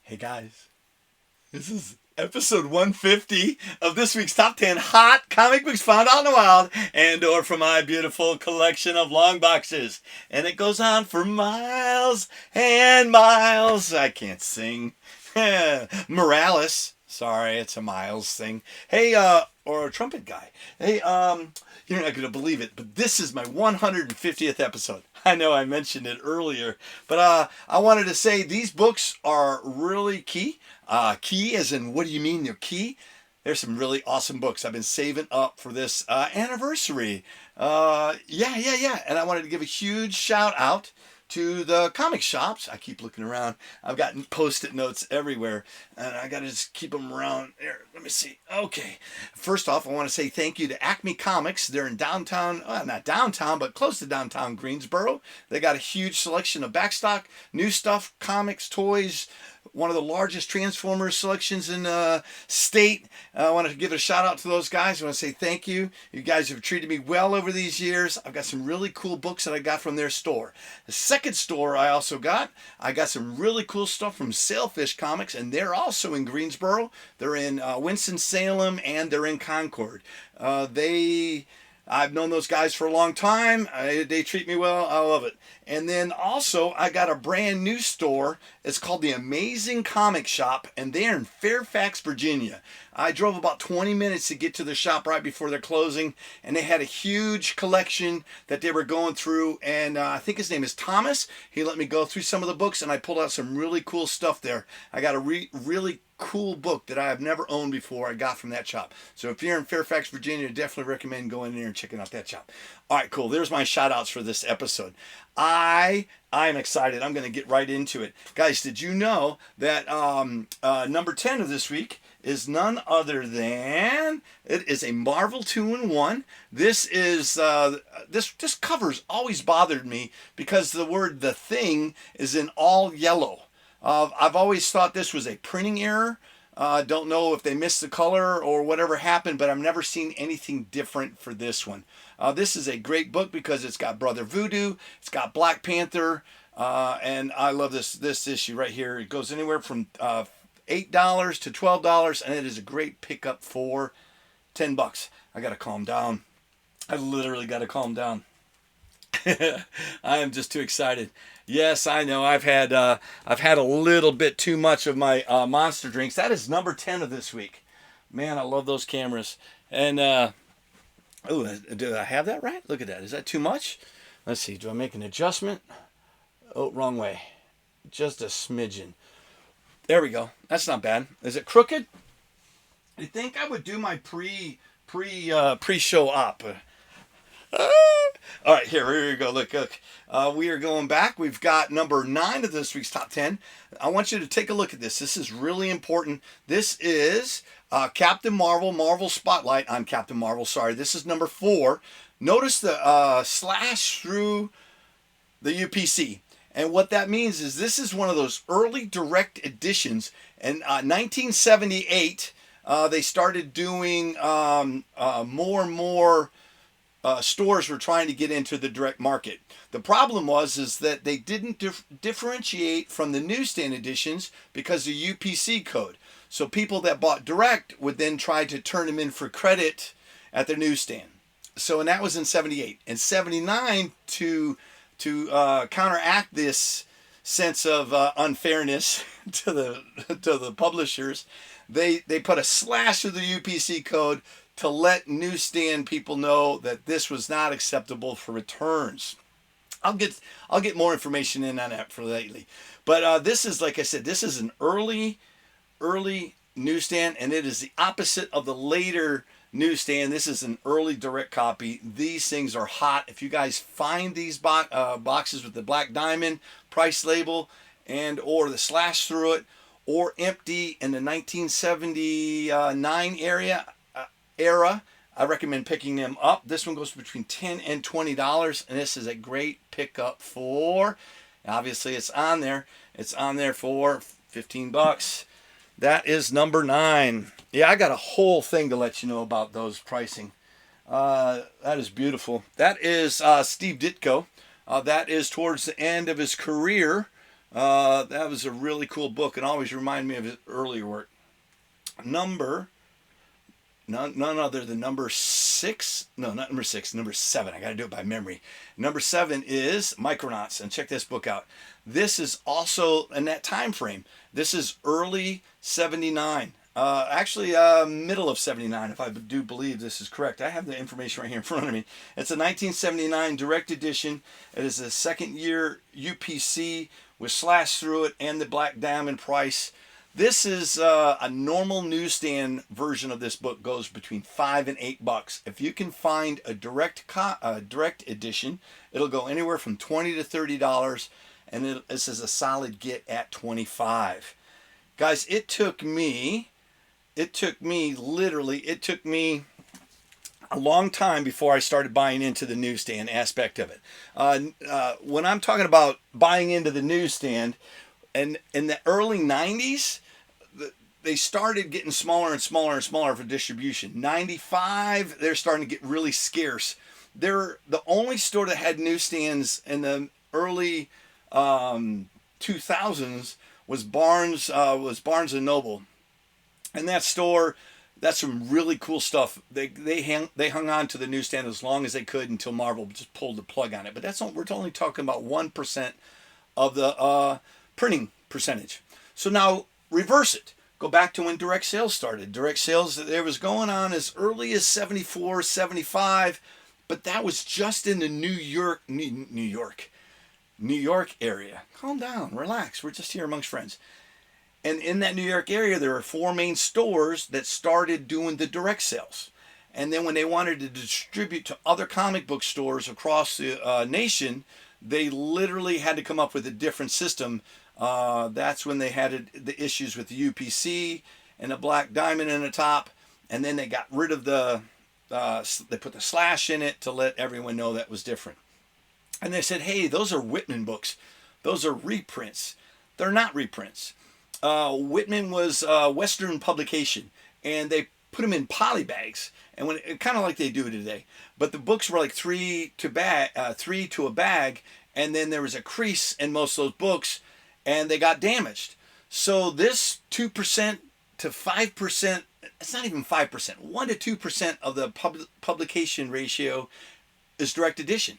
Hey guys, this is episode 150 of this week's Top 10 Hot Comic Books Found Out in the Wild and or from my beautiful collection of long boxes. And it goes on for miles and miles. I can't sing. Morales. Sorry, it's a Miles thing. Hey, or a trumpet guy. Hey, you're not going to believe it, but this is my 150th episode. I know I mentioned it earlier, but I wanted to say these books are really key. Key as in, what do you mean they're key? There's some really awesome books I've been saving up for this anniversary. Yeah. And I wanted to give a huge shout out to the comic shops. I keep looking around. I've got post-it notes everywhere, and I got to just keep them around. There, let me see. Okay. First off, I want to say thank you to Acme Comics. They're in downtown, not downtown, but close to downtown Greensboro. They got a huge selection of backstock, new stuff, comics, toys, one of the largest Transformers selections in the state. I want to give a shout out to those guys. I want to say thank you. You guys have treated me well over these years. I've got some really cool books that I got from their store. The second store I got some really cool stuff from Sailfish Comics, and they're also in Greensboro. They're in Winston-Salem, and they're in Concord. I've known those guys for a long time. They treat me well. I love it. And then also, I got a brand new store. It's called the Amazing Comic Shop, and they're in Fairfax, Virginia. I drove about 20 minutes to get to the shop right before they're closing, and they had a huge collection that they were going through, and I think his name is Thomas. He let me go through some of the books, and I pulled out some really cool stuff there. I got a really cool book that I have never owned before I got from that shop. So if you're in Fairfax, Virginia, I definitely recommend going in there and checking out that shop. All right, cool. There's my shout outs for this episode. I'm excited. I'm going to get right into it. Guys, did you know that number 10 of this week is none other than, it is a Marvel 2-in-1. This cover's always bothered me because the word "the Thing" is in all yellow. I've always thought this was a printing error. Don't know if they missed the color or whatever happened, but I've never seen anything different for this one. This is a great book because it's got Brother Voodoo, it's got Black Panther, and I love this issue right here. It goes anywhere from $8 to $12, and it is a great pickup for $10. I gotta calm down. I literally gotta calm down. I am just too excited. Yes, I know. I've had a little bit too much of my monster drinks. That is number 10 of this week. Man, I love those cameras. And do I have that right? Look at that. Is that too much? Let's see. Do I make an adjustment? Oh, wrong way. Just a smidgen. There we go. That's not bad. Is it crooked? I think I would do my pre-show op. All right, here we go. Look. We are going back. We've got number 9 of this week's top 10. I want you to take a look at this. This is really important. This is Captain Marvel Spotlight on Captain Marvel. Sorry, this is number 4. Notice the slash through the UPC. And what that means is this is one of those early direct editions. In 1978, they started doing more and more stores were trying to get into the direct market. The problem is that they didn't differentiate from the newsstand editions because of UPC code. So people that bought direct would then try to turn them in for credit at their newsstand. So, and that was in 78. In 79, to counteract this sense of unfairness to the publishers, they put a slash of the UPC code to let newsstand people know that this was not acceptable for returns. I'll get more information in on that for lately. But this is, like I said, this is an early newsstand, and it is the opposite of the later newsstand. This is an early direct copy. These things are hot. If you guys find these boxes with the black diamond price label and or the slash through it, or empty in the 1979 era, I recommend picking them up. This one goes between $10 and $20, and this is a great pickup for, obviously it's on there. It's on there for $15. That is number 9. Yeah, I got a whole thing to let you know about those pricing. That is beautiful. That is Steve Ditko. That is towards the end of his career. That was a really cool book and always reminded me of his earlier work. Number none other than number six. No, not number six. Number seven. I got to do it by memory. Number seven is Micronauts, and check this book out. This is also in that time frame. This is early '79. Actually, middle of '79, if I do believe this is correct. I have the information right here in front of me. It's a 1979 direct edition. It is a second year UPC with slash through it and the Black Diamond price. This is a normal newsstand version of this book goes between $5 and $8. If you can find a direct edition, it'll go anywhere from $20 to $30, and this is a solid get at $25. Guys, it took me a long time before I started buying into the newsstand aspect of it. When I'm talking about buying into the newsstand, and in the early 90s, they started getting smaller and smaller and smaller for distribution. 95, they're starting to get really scarce. They're the only store that had newsstands in the early 2000s was Barnes and Noble. And that store, that's some really cool stuff. They hung on to the newsstand as long as they could until Marvel just pulled the plug on it. But we're only talking about 1% of the printing percentage. So now reverse it. Go back to when direct sales started. Direct sales, there was going on as early as 74, 75, but that was just in the New York area. Calm down, relax. We're just here amongst friends. And in that New York area, there were 4 main stores that started doing the direct sales. And then when they wanted to distribute to other comic book stores across the nation, they literally had to come up with a different system. That's when they had the issues with the UPC and the Black Diamond in the top. And then they got rid of they put the slash in it to let everyone know that was different. And they said, hey, those are Whitman books. Those are reprints. They're not reprints. Whitman was Western publication, and they put them in poly bags, and kind of like they do today. But the books were like 3 to a bag, and then there was a crease in most of those books, and they got damaged. So this 2% to 5%, it's not even 5%, 1 to 2% of the publication ratio is direct edition.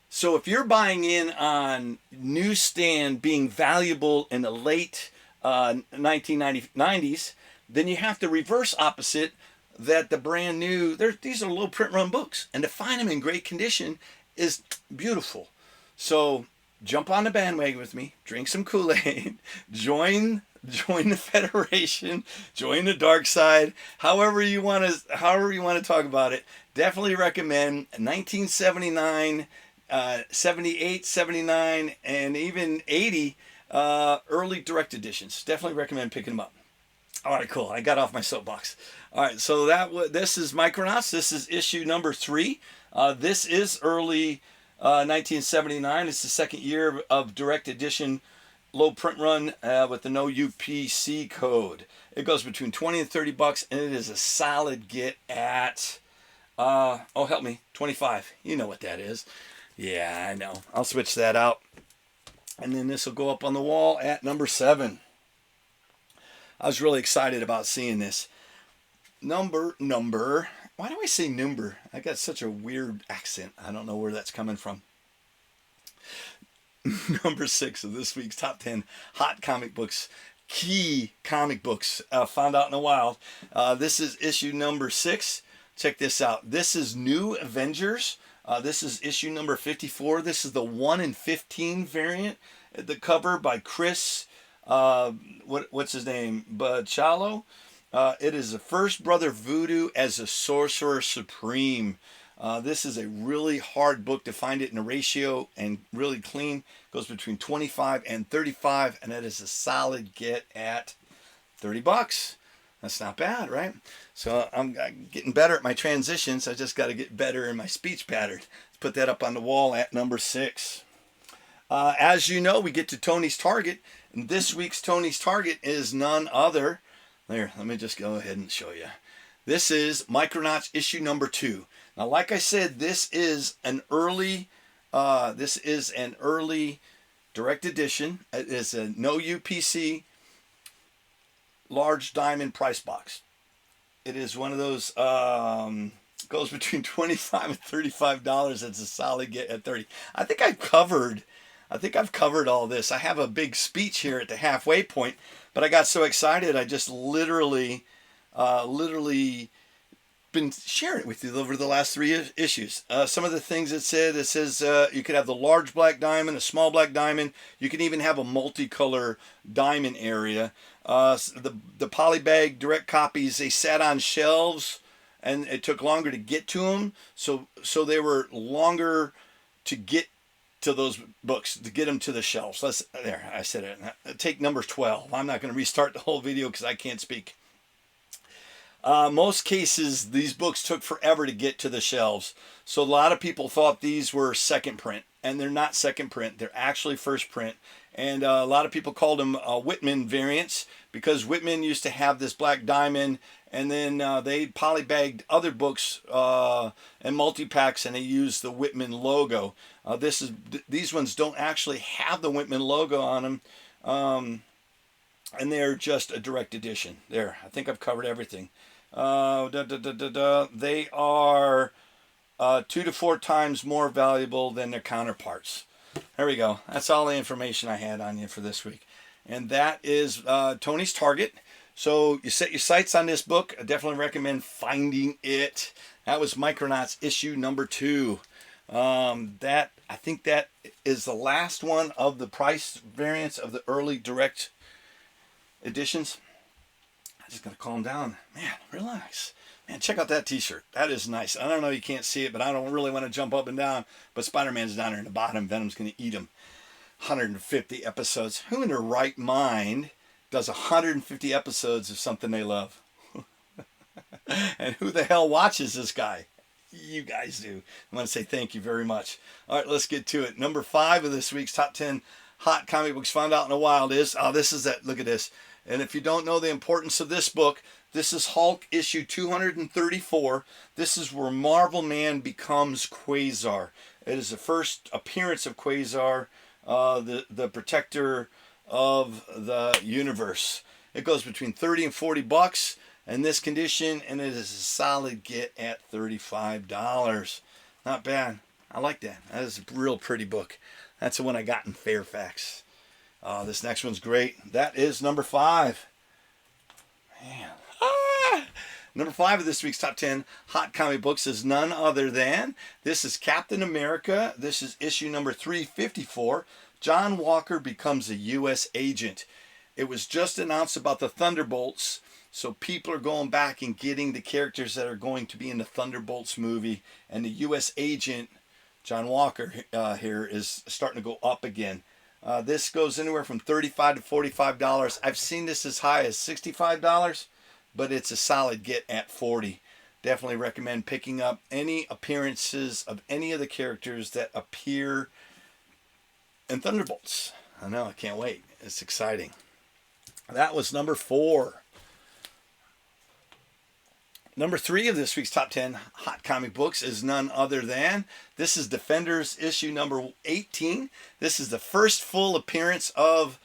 So if you're buying in on newsstand being valuable in the late 1990s, then you have to reverse opposite that the brand new, these are low print run books, and to find them in great condition is beautiful. So jump on the bandwagon with me, drink some Kool-Aid, join the Federation, join the dark side, however you want to talk about it. Definitely recommend 1979, 78, 79, and even 80 early direct editions. Definitely recommend picking them up. All right, cool. I got off my soapbox. All right, so this is Micronauts. This is issue number 3. This is early 1979. It's the second year of direct edition low print run with the no UPC code. It goes between $20 and $30, and it is a solid get at help me, 25. You know what that is. Yeah, I know. I'll switch that out. And then this will go up on the wall at number 7. I was really excited about seeing this. Number. Why do I say number? I got such a weird accent. I don't know where that's coming from. Number 6 of this week's top 10 hot comic books. Key comic books found out in the wild. This is issue number 6. Check this out. This is New Avengers. This is issue number 54. This is the 1 in 15 variant. The cover by Chris, what's his name? Bachalo. It is the first Brother Voodoo as a Sorcerer Supreme. This is a really hard book to find it in a ratio and really clean. Goes between 25 and 35, and that is a solid get at $30. That's not bad, right? So I'm getting better at my transitions. I just got to get better in my speech pattern. Let's put that up on the wall at number 6. As you know, we get to Tony's Target. And this week's Tony's Target is none other. There, let me just go ahead and show you. This is Micronauts issue number 2. Now, like I said, this is an early direct edition. It is a no UPC large diamond price box. It is one of those goes between $25 and $35. It's a solid get at 30. I think I've covered all this. I have a big speech here at the halfway point, but I got so excited I just literally been sharing it with you over the last 3 issues. Some of the things it says you could have the large black diamond, a small black diamond. You can even have a multicolor diamond area. The polybag direct copies, they sat on shelves and it took longer to get to them. So they were longer to get to those books, to get them to the shelves. There, I said it. Take number 12. I'm not going to restart the whole video because I can't speak. Most cases, these books took forever to get to the shelves. So a lot of people thought these were second print, and they're not second print. They're actually first print. And a lot of people called them Whitman variants because Whitman used to have this black diamond, and then they polybagged other books and multi-packs, and they used the Whitman logo. These ones don't actually have the Whitman logo on them, and they're just a direct edition. There, I think I've covered everything. They are 2 to 4 times more valuable than their counterparts. There we go. That's all the information I had on you for this week. And that is Tony's Target. So you set your sights on this book. I definitely recommend finding it. That was Micronauts issue number 2. I think that is the last one of the price variants of the early direct editions. I just gotta calm down. Man, relax. Man, check out that t-shirt. That is nice. I don't know, you can't see it, but I don't really want to jump up and down. But Spider-Man's down there in the bottom. Venom's gonna eat him. 150 episodes. Who in their right mind does 150 episodes of something they love? And who the hell watches this guy? You guys do. I want to say thank you very much. All right, let's get to it. Number 5 of this week's top 10 hot comic books found out in the wild is, this is that, look at this. And if you don't know the importance of this book, this is Hulk issue 234. This is where Marvel Man becomes Quasar. It is the first appearance of Quasar, the protector of the universe. It goes between 30 and 40 bucks in this condition, and it is a solid get at $35. Not bad. I like that. That is a real pretty book. That's the one I got in Fairfax. This next one's great. That is number 5. Man. Number 5 of this week's top 10 hot comic books is none other than, this is Captain America. This is issue number 354. John Walker becomes a U.S. agent. It was just announced about the Thunderbolts, so people are going back and getting the characters that are going to be in the Thunderbolts movie, and the U.S. agent, John Walker, here is starting to go up again. This goes anywhere from $35 to $45. I've seen this as high as $65, but it's a solid get at $40. Definitely recommend picking up any appearances of any of the characters that appear in Thunderbolts. I know, I can't wait. It's exciting. That was number 4. Number 3 of this week's top 10 hot comic books is none other than, this is Defenders issue number 18. This is the first full appearance of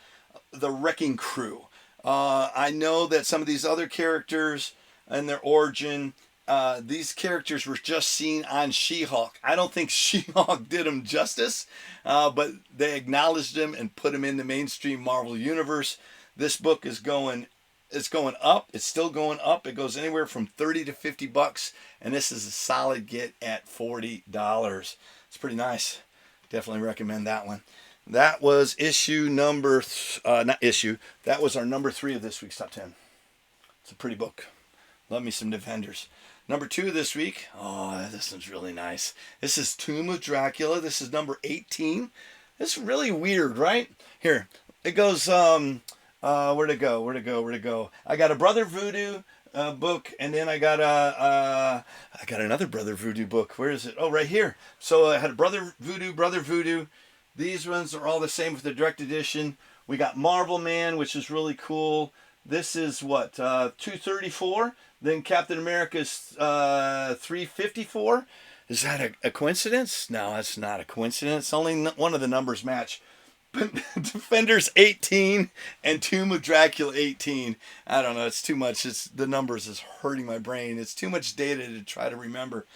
the Wrecking Crew. I know that some of these other characters and their origin, these characters were just seen on She-Hulk. I don't think She-Hulk did them justice, but they acknowledged them and put them in the mainstream Marvel universe. This book is going up. It's still going up. It goes anywhere from 30 to 50 bucks, and this is a solid get at $40. It's pretty nice. Definitely recommend that one. That was issue number, that was our number 3 of this week's top 10. It's a pretty book. Love me some Defenders. Number 2 this week, this one's really nice. This is Tomb of Dracula. This is number 18. It's really weird, right? Here, it goes, where'd it go? I got a Brother Voodoo book, and then I got another Brother Voodoo book. Where is it? Oh, right here. So I had a Brother Voodoo. These ones are all the same with the direct edition. We got Marvel Man, which is really cool. This is what, 234. Then Captain America's 354. Is that a coincidence? No, that's not a coincidence. Only one of the numbers match. Defenders 18 and Tomb of Dracula 18. I don't know. It's too much. The numbers is hurting my brain. It's too much data to try to remember.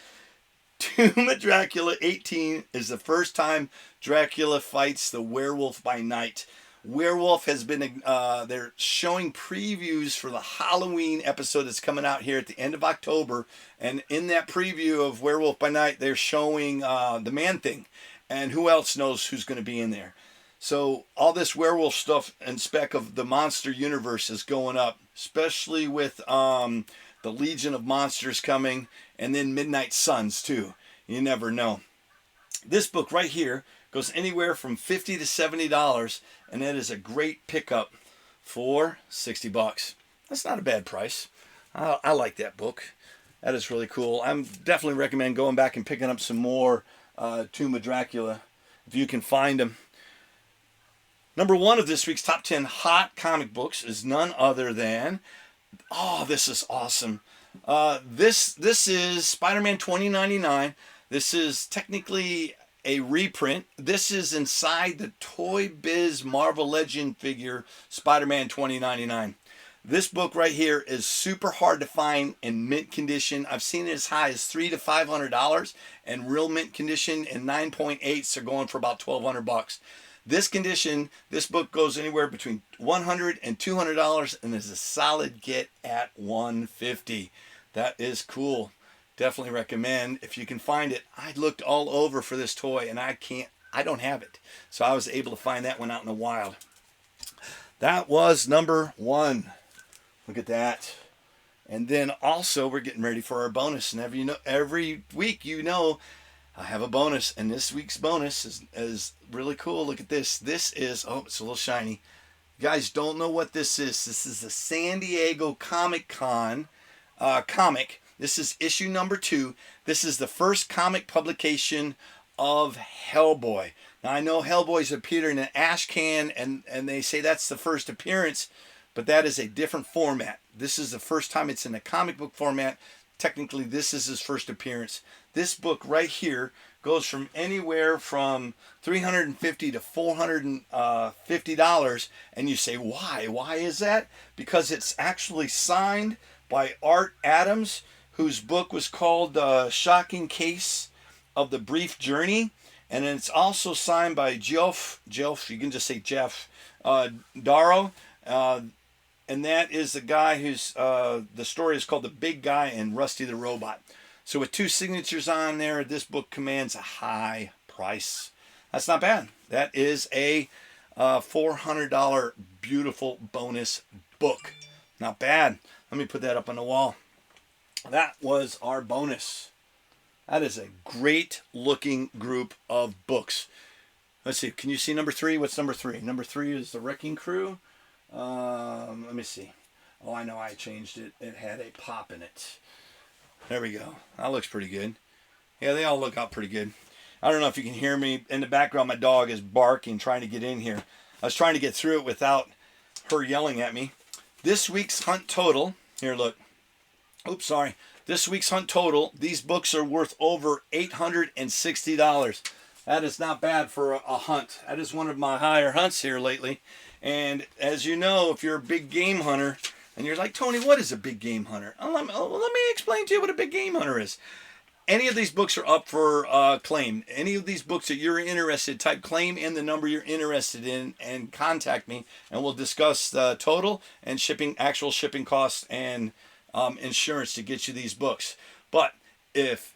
Tomb of Dracula 18 is the first time Dracula fights the werewolf by night. Werewolf has been, they're showing previews for the Halloween episode that's coming out here at the end of October. And in that preview of Werewolf by Night, they're showing the Man-Thing. And who else knows who's going to be in there. So all this werewolf stuff and spec of the monster universe is going up, especially with the Legion of Monsters coming, and then Midnight Suns too. You never know. This book right here goes anywhere from $50 to $70, and that is a great pickup for $60. That's not a bad price. I like that book. That is really cool. I'm definitely recommend going back and picking up some more Tomb of Dracula if you can find them. Number 1 of this week's top 10 hot comic books is none other than, oh, this is awesome. This is Spider-Man 2099. This is technically a reprint. This is inside the Toy Biz Marvel Legend figure Spider-Man 2099. This book right here is super hard to find in mint condition. I've seen it as high as $300 to $500, and real mint condition and 9.8s are going for about $1,200. This condition, this book goes anywhere between $100 and $200, and is a solid get at $150. That is cool. Definitely recommend if you can find it. I looked all over for this toy, and I don't have it. So I was able to find that one out in the wild. That was number 1. Look at that. And then also we're getting ready for our bonus. And every week, I have a bonus, and this week's bonus is really cool. Look at this. This is, oh, it's a little shiny. You guys don't know what this is. This is the San Diego Comic Con comic. This is issue number 2. This is the first comic publication of Hellboy. Now, I know Hellboy's appeared in an ash can, and they say that's the first appearance, but that is a different format. This is the first time it's in a comic book format. Technically, this is his first appearance. This book right here goes from anywhere from $350 to $450. And you say, why? Why is that? Because it's actually signed by Art Adams, whose book was called Shocking Case of the Brief Journey. And it's also signed by Geoff, you can just say Jeff, Darrow. And that is the guy who's, the story is called The Big Guy and Rusty the Robot. So with 2 signatures on there, this book commands a high price. That's not bad. That is a $400 beautiful bonus book. Not bad. Let me put that up on the wall. That was our bonus. That is a great looking group of books. Let's see. Can you see number 3? What's number 3? Number 3 is The Wrecking Crew. Let me see. Oh, I know I changed it. It had a pop in it. There we go. That looks pretty good. Yeah, they all look out pretty good. I don't know if you can hear me. In the background, my dog is barking, trying to get in here. I was trying to get through it without her yelling at me. This week's hunt total. Here, look. Oops, sorry. This week's hunt total. These books are worth over $860. That is not bad for a hunt. That is one of my higher hunts here lately. And as you know, if you're a big game hunter, and you're like, Tony, what is a big game hunter? Let me explain to you what a big game hunter is. Any of these books are up for claim. Any of these books that you're interested, type claim in the number you're interested in and contact me, and we'll discuss the total and shipping, actual shipping costs and insurance to get you these books. But if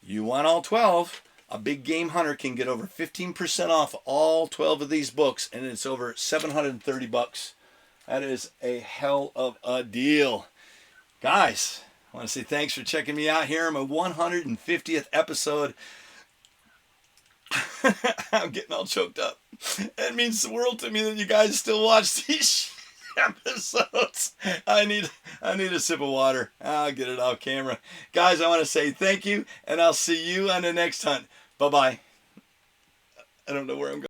you want all 12, a big game hunter can get over 15% off all 12 of these books, and it's over $730. That is a hell of a deal. Guys, I want to say thanks for checking me out here on my 150th episode. I'm getting all choked up. It means the world to me that you guys still watch these episodes. I need a sip of water. I'll get it off camera. Guys, I want to say thank you, and I'll see you on the next hunt. Bye-bye. I don't know where I'm going.